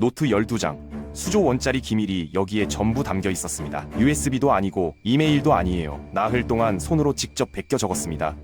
노트 12장, 수조 원짜리 기밀이 여기에 전부 담겨 있었습니다. USB도 아니고 이메일도 아니에요. 나흘 동안 손으로 직접 베껴 적었습니다.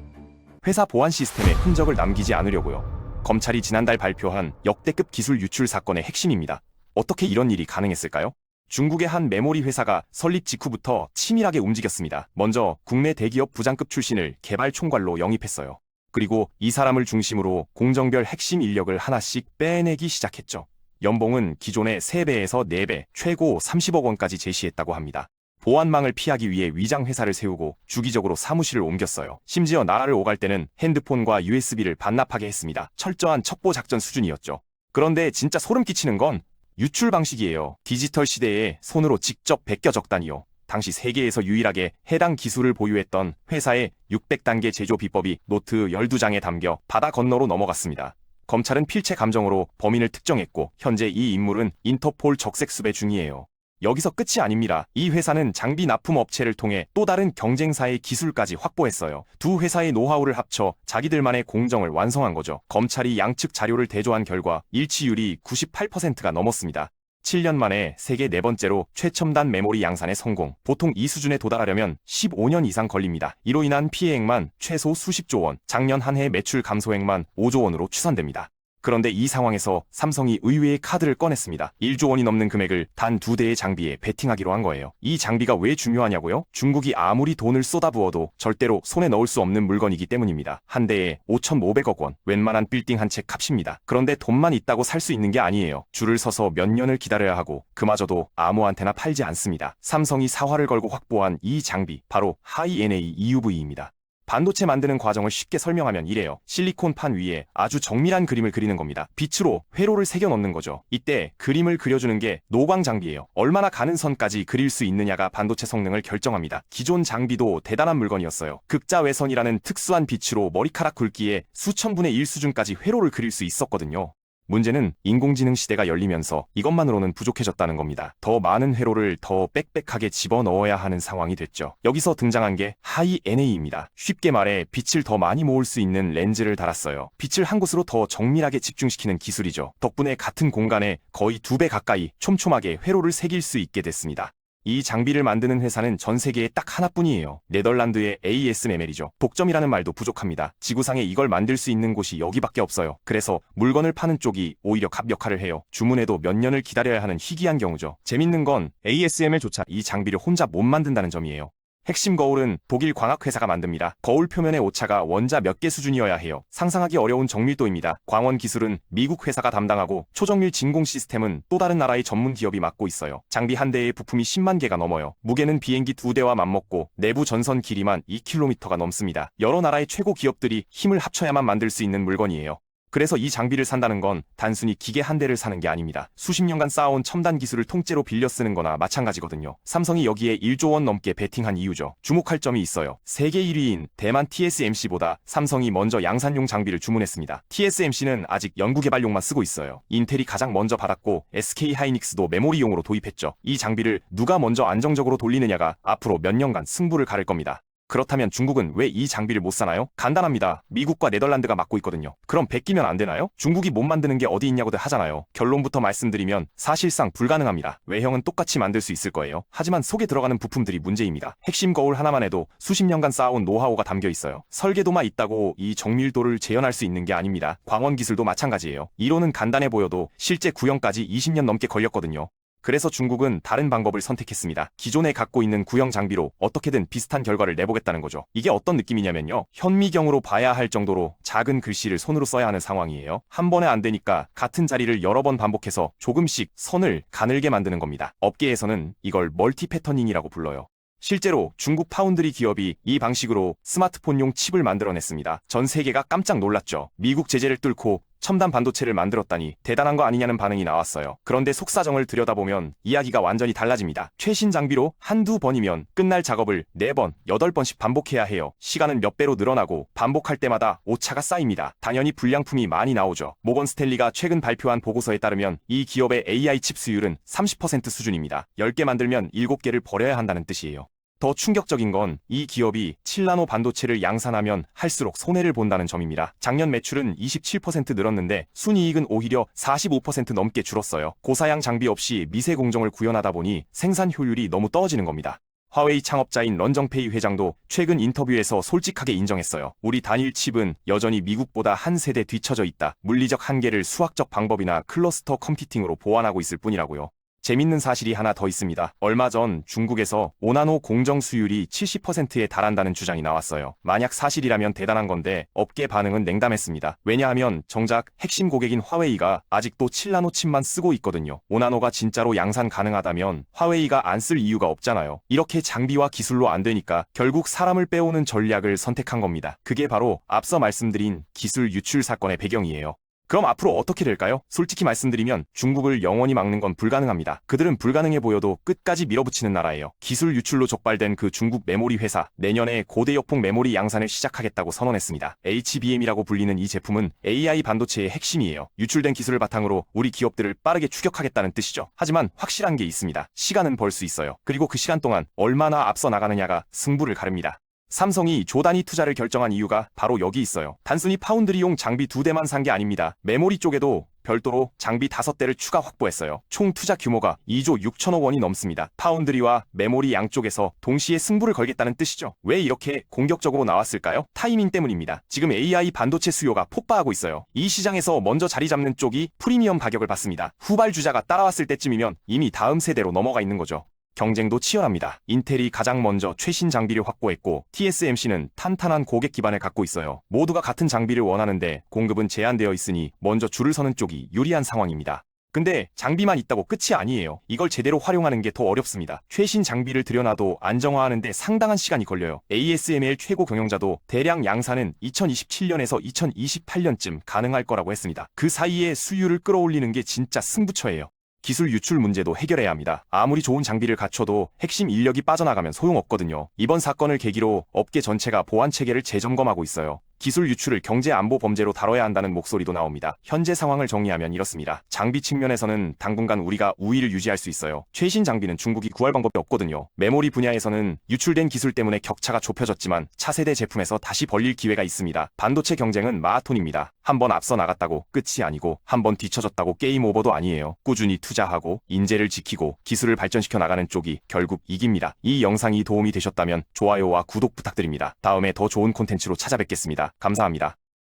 회사 보안 시스템에 흔적을 남기지 않으려고요. 검찰이 지난달 발표한 역대급 기술 유출 사건의 핵심입니다. 어떻게 이런 일이 가능했을까요? 중국의 한 메모리 회사가 설립 직후부터 치밀하게 움직였습니다. 먼저 국내 대기업 부장급 출신을 개발 총괄로 영입했어요. 그리고 이 사람을 중심으로 공정별 핵심 인력을 하나씩 빼내기 시작했죠. 연봉은 기존의 3배에서 4배, 최고 30억 원까지 제시했다고 합니다. 보안망을 피하기 위해 위장 회사를 세우고 주기적으로 사무실을 옮겼어요. 심지어 나라를 오갈 때는 핸드폰과 USB를 반납하게 했습니다. 철저한 첩보 작전 수준이었죠. 그런데 진짜 소름 끼치는 건 유출 방식이에요. 디지털 시대에 손으로 직접 베껴 적다니요. 당시 세계에서 유일하게 해당 기술을 보유했던 회사의 600단계 제조 비법이 노트 12장에 담겨 바다 건너로 넘어갔습니다. 검찰은 필체 감정으로 범인을 특정했고 현재 이 인물은 인터폴 적색 수배 중이에요. 여기서 끝이 아닙니다. 이 회사는 장비 납품 업체를 통해 또 다른 경쟁사의 기술까지 확보했어요. 두 회사의 노하우를 합쳐 자기들만의 공정을 완성한 거죠. 검찰이 양측 자료를 대조한 결과 일치율이 98%가 넘었습니다. 7년 만에 세계 4번째로 최첨단 메모리 양산의 성공. 보통 이 수준에 도달하려면 15년 이상 걸립니다. 이로 인한 피해액만 최소 수십조 원, 작년 한 해 매출 감소액만 5조 원으로 추산됩니다. 그런데 이 상황에서 삼성이 의외의 카드를 꺼냈습니다. 1조 원이 넘는 금액을 단 2대의 장비에 베팅하기로 한 거예요. 이 장비가 왜 중요하냐고요? 중국이 아무리 돈을 쏟아부어도 절대로 손에 넣을 수 없는 물건이기 때문입니다. 한 대에 5,500억 원, 웬만한 빌딩 한 채 값입니다. 그런데 돈만 있다고 살 수 있는 게 아니에요. 줄을 서서 몇 년을 기다려야 하고 그마저도 아무한테나 팔지 않습니다. 삼성이 사활을 걸고 확보한 이 장비, 바로 하이-NA EUV입니다. 반도체 만드는 과정을 쉽게 설명하면 이래요. 실리콘 판 위에 아주 정밀한 그림을 그리는 겁니다. 빛으로 회로를 새겨 넣는 거죠. 이때 그림을 그려주는 게 노광 장비예요. 얼마나 가는 선까지 그릴 수 있느냐가 반도체 성능을 결정합니다. 기존 장비도 대단한 물건이었어요. 극자외선이라는 특수한 빛으로 머리카락 굵기에 수천 분의 1 수준까지 회로를 그릴 수 있었거든요. 문제는 인공지능 시대가 열리면서 이것만으로는 부족해졌다는 겁니다. 더 많은 회로를 더 빽빽하게 집어넣어야 하는 상황이 됐죠. 여기서 등장한 게 하이-NA입니다. 쉽게 말해 빛을 더 많이 모을 수 있는 렌즈를 달았어요. 빛을 한 곳으로 더 정밀하게 집중시키는 기술이죠. 덕분에 같은 공간에 거의 2배 가까이 촘촘하게 회로를 새길 수 있게 됐습니다. 이 장비를 만드는 회사는 전 세계에 딱 하나뿐이에요. 네덜란드의 ASML이죠. 독점이라는 말도 부족합니다. 지구상에 이걸 만들 수 있는 곳이 여기밖에 없어요. 그래서 물건을 파는 쪽이 오히려 갑 역할을 해요. 주문해도 몇 년을 기다려야 하는 희귀한 경우죠. 재밌는 건 ASML조차 이 장비를 혼자 못 만든다는 점이에요. 핵심 거울은 독일 광학회사가 만듭니다. 거울 표면의 오차가 원자 몇 개 수준이어야 해요. 상상하기 어려운 정밀도입니다. 광원 기술은 미국 회사가 담당하고 초정밀 진공 시스템은 또 다른 나라의 전문 기업이 맡고 있어요. 장비 한 대의 부품이 10만 개가 넘어요. 무게는 비행기 2대와 맞먹고 내부 전선 길이만 2km가 넘습니다. 여러 나라의 최고 기업들이 힘을 합쳐야만 만들 수 있는 물건이에요. 그래서 이 장비를 산다는 건 단순히 기계 한 대를 사는 게 아닙니다. 수십 년간 쌓아온 첨단 기술을 통째로 빌려 쓰는 거나 마찬가지거든요. 삼성이 여기에 1조 원 넘게 베팅한 이유죠. 주목할 점이 있어요. 세계 1위인 대만 TSMC보다 삼성이 먼저 양산용 장비를 주문했습니다. TSMC는 아직 연구개발용만 쓰고 있어요. 인텔이 가장 먼저 받았고 SK하이닉스도 메모리용으로 도입했죠. 이 장비를 누가 먼저 안정적으로 돌리느냐가 앞으로 몇 년간 승부를 가를 겁니다. 그렇다면 중국은 왜 이 장비를 못 사나요? 간단합니다. 미국과 네덜란드가 맡고 있거든요. 그럼 베끼면 안 되나요? 중국이 못 만드는 게 어디 있냐고들 하잖아요. 결론부터 말씀드리면 사실상 불가능합니다. 외형은 똑같이 만들 수 있을 거예요. 하지만 속에 들어가는 부품들이 문제입니다. 핵심 거울 하나만 해도 수십 년간 쌓아온 노하우가 담겨 있어요. 설계도만 있다고 이 정밀도를 재현할 수 있는 게 아닙니다. 광원 기술도 마찬가지예요. 이론은 간단해 보여도 실제 구형까지 20년 넘게 걸렸거든요. 그래서 중국은 다른 방법을 선택했습니다. 기존에 갖고 있는 구형 장비로 어떻게든 비슷한 결과를 내보겠다는 거죠. 이게 어떤 느낌이냐면요. 현미경으로 봐야 할 정도로 작은 글씨를 손으로 써야 하는 상황이에요. 한 번에 안 되니까 같은 자리를 여러 번 반복해서 조금씩 선을 가늘게 만드는 겁니다. 업계에서는 이걸 멀티 패터닝이라고 불러요. 실제로 중국 파운드리 기업이 이 방식으로 스마트폰용 칩을 만들어냈습니다. 전 세계가 깜짝 놀랐죠. 미국 제재를 뚫고 첨단 반도체를 만들었다니 대단한 거 아니냐는 반응이 나왔어요. 그런데 속사정을 들여다보면 이야기가 완전히 달라집니다. 최신 장비로 한두 번이면 끝날 작업을 4번, 8번씩 반복해야 해요. 시간은 몇 배로 늘어나고 반복할 때마다 오차가 쌓입니다. 당연히 불량품이 많이 나오죠. 모건 스탠리가 최근 발표한 보고서에 따르면 이 기업의 AI 칩 수율은 30% 수준입니다. 10개 만들면 7개를 버려야 한다는 뜻이에요. 더 충격적인 건 이 기업이 7나노 반도체를 양산하면 할수록 손해를 본다는 점입니다. 작년 매출은 27% 늘었는데 순이익은 오히려 45% 넘게 줄었어요. 고사양 장비 없이 미세 공정을 구현하다 보니 생산 효율이 너무 떨어지는 겁니다. 화웨이 창업자인 런정페이 회장도 최근 인터뷰에서 솔직하게 인정했어요. 우리 단일 칩은 여전히 미국보다 한 세대 뒤처져 있다. 물리적 한계를 수학적 방법이나 클러스터 컴퓨팅으로 보완하고 있을 뿐이라고요. 재밌는 사실이 하나 더 있습니다. 얼마 전 중국에서 5나노 공정 수율이 70%에 달한다는 주장이 나왔어요. 만약 사실이라면 대단한 건데 업계 반응은 냉담했습니다. 왜냐하면 정작 핵심 고객인 화웨이가 아직도 7나노 칩만 쓰고 있거든요. 5나노가 진짜로 양산 가능하다면 화웨이가 안 쓸 이유가 없잖아요. 이렇게 장비와 기술로 안 되니까 결국 사람을 빼오는 전략을 선택한 겁니다. 그게 바로 앞서 말씀드린 기술 유출 사건의 배경이에요. 그럼 앞으로 어떻게 될까요? 솔직히 말씀드리면 중국을 영원히 막는 건 불가능합니다. 그들은 불가능해 보여도 끝까지 밀어붙이는 나라예요. 기술 유출로 촉발된 그 중국 메모리 회사, 내년에 고대 역폭 메모리 양산을 시작하겠다고 선언했습니다. HBM이라고 불리는 이 제품은 AI 반도체의 핵심이에요. 유출된 기술을 바탕으로 우리 기업들을 빠르게 추격하겠다는 뜻이죠. 하지만 확실한 게 있습니다. 시간은 벌 수 있어요. 그리고 그 시간 동안 얼마나 앞서 나가느냐가 승부를 가릅니다. 삼성이 조단위 투자를 결정한 이유가 바로 여기 있어요. 단순히 파운드리용 장비 2대만 산 게 아닙니다. 메모리 쪽에도 별도로 장비 5대를 추가 확보했어요. 총 투자 규모가 2조 6천억 원이 넘습니다. 파운드리와 메모리 양쪽에서 동시에 승부를 걸겠다는 뜻이죠. 왜 이렇게 공격적으로 나왔을까요? 타이밍 때문입니다. 지금 AI 반도체 수요가 폭발하고 있어요. 이 시장에서 먼저 자리 잡는 쪽이 프리미엄 가격을 받습니다. 후발주자가 따라왔을 때쯤이면 이미 다음 세대로 넘어가 있는 거죠. 경쟁도 치열합니다. 인텔이 가장 먼저 최신 장비를 확보했고 TSMC는 탄탄한 고객 기반을 갖고 있어요. 모두가 같은 장비를 원하는데 공급은 제한되어 있으니 먼저 줄을 서는 쪽이 유리한 상황입니다. 근데 장비만 있다고 끝이 아니에요. 이걸 제대로 활용하는 게 더 어렵습니다. 최신 장비를 들여놔도 안정화하는데 상당한 시간이 걸려요. ASML 최고 경영자도 대량 양산은 2027년에서 2028년쯤 가능할 거라고 했습니다. 그 사이에 수율을 끌어올리는 게 진짜 승부처예요. 기술 유출 문제도 해결해야 합니다. 아무리 좋은 장비를 갖춰도 핵심 인력이 빠져나가면 소용없거든요. 이번 사건을 계기로 업계 전체가 보안 체계를 재점검하고 있어요. 기술 유출을 경제 안보 범죄로 다뤄야 한다는 목소리도 나옵니다. 현재 상황을 정리하면 이렇습니다. 장비 측면에서는 당분간 우리가 우위를 유지할 수 있어요. 최신 장비는 중국이 구할 방법이 없거든요. 메모리 분야에서는 유출된 기술 때문에 격차가 좁혀졌지만 차세대 제품에서 다시 벌릴 기회가 있습니다. 반도체 경쟁은 마라톤입니다. 한번 앞서 나갔다고 끝이 아니고 한번 뒤처졌다고 게임 오버도 아니에요. 꾸준히 투자하고 인재를 지키고 기술을 발전시켜 나가는 쪽이 결국 이깁니다. 이 영상이 도움이 되셨다면 좋아요와 구독 부탁드립니다. 다음에 더 좋은 콘텐츠로 찾아뵙겠습니다. 감사합니다.